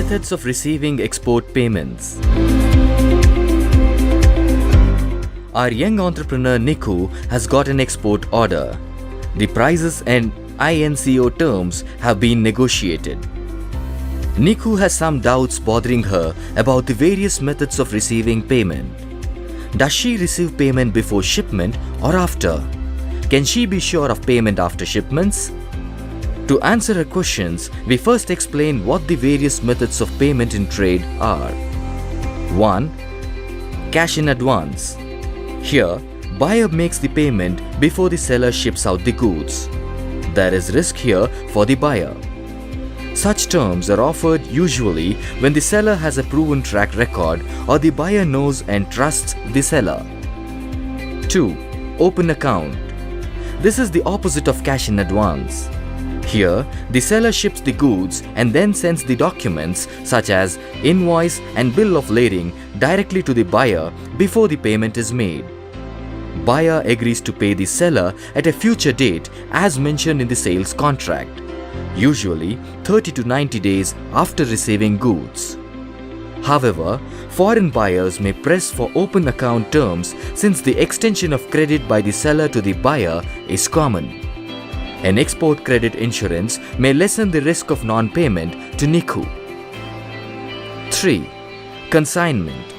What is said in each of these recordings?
Methods of receiving export payments. Our young entrepreneur Niku has got an export order. The prices and INCO terms have been negotiated. Niku has some doubts bothering her about the various methods of receiving payment. Does she receive payment before shipment or after? Can she be sure of payment after shipments? To answer her questions, we first explain what the various methods of payment in trade are. 1. Cash in advance. Here, buyer makes the payment before the seller ships out the goods. There is risk here for the buyer. Such terms are offered usually when the seller has a proven track record or the buyer knows and trusts the seller. 2. Open account. This is the opposite of cash in advance. Here, the seller ships the goods and then sends the documents such as invoice and bill of lading directly to the buyer before the payment is made. Buyer agrees to pay the seller at a future date as mentioned in the sales contract, usually 30 to 90 days after receiving goods. However, foreign buyers may press for open account terms since the extension of credit by the seller to the buyer is common. An export credit insurance may lessen the risk of non-payment to Niku. 3. Consignment.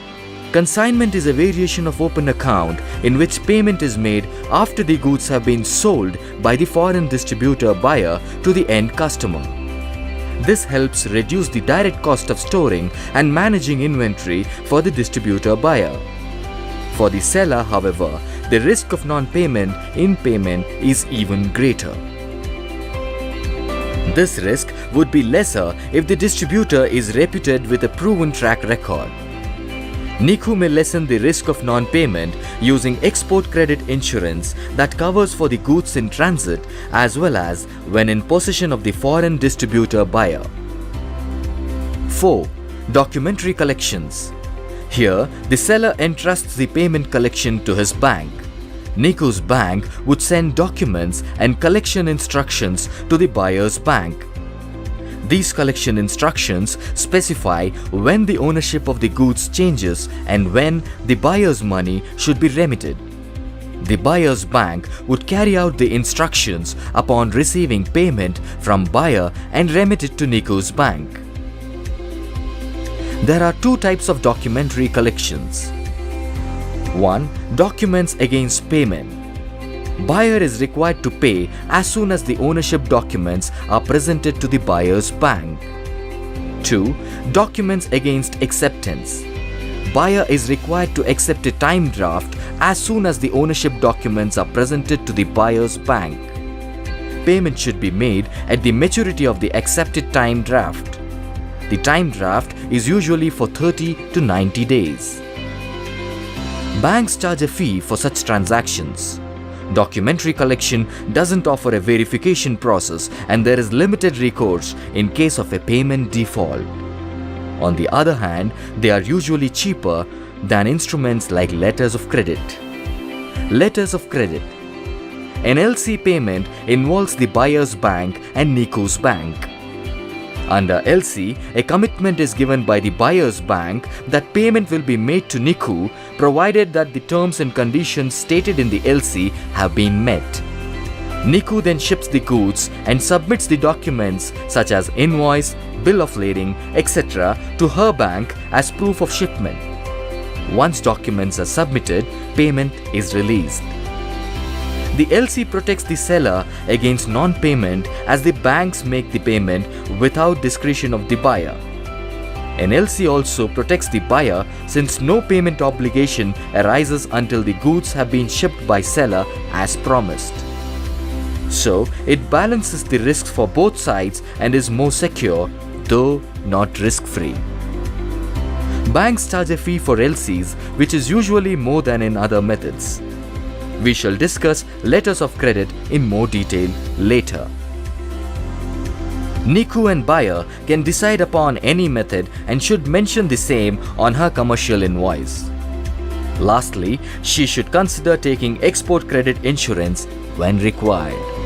Consignment is a variation of open account in which payment is made after the goods have been sold by the foreign distributor buyer to the end customer. This helps reduce the direct cost of storing and managing inventory for the distributor buyer. For the seller, however, the risk of non-payment in payment is even greater. This risk would be lesser if the distributor is reputed with a proven track record. Niku may lessen the risk of non-payment using export credit insurance that covers for the goods in transit as well as when in possession of the foreign distributor buyer. 4. Documentary collections. Here, the seller entrusts the payment collection to his bank. Niku's bank would send documents and collection instructions to the buyer's bank. These collection instructions specify when the ownership of the goods changes and when the buyer's money should be remitted. The buyer's bank would carry out the instructions upon receiving payment from buyer and remit it to Niku's bank. There are two types of documentary collections. 1. Documents against payment. Buyer is required to pay as soon as the ownership documents are presented to the buyer's bank. 2. Documents against acceptance. Buyer is required to accept a time draft as soon as the ownership documents are presented to the buyer's bank. Payment should be made at the maturity of the accepted time draft. The time draft is usually for 30 to 90 days. Banks charge a fee for such transactions. Documentary collection doesn't offer a verification process and there is limited recourse in case of a payment default. On the other hand, they are usually cheaper than instruments like letters of credit. Letters of credit. An LC payment involves the buyer's bank and Niku's bank. Under LC, a commitment is given by the buyer's bank that payment will be made to Niku provided that the terms and conditions stated in the LC have been met. Niku then ships the goods and submits the documents such as invoice, bill of lading, etc. to her bank as proof of shipment. Once documents are submitted, payment is released. The LC protects the seller against non-payment as the banks make the payment without discretion of the buyer. An LC also protects the buyer since no payment obligation arises until the goods have been shipped by seller as promised. So, it balances the risks for both sides and is more secure, though not risk-free. Banks charge a fee for LCs, which is usually more than in other methods. We shall discuss letters of credit in more detail later. Niku and buyer can decide upon any method and should mention the same on her commercial invoice. Lastly, she should consider taking export credit insurance when required.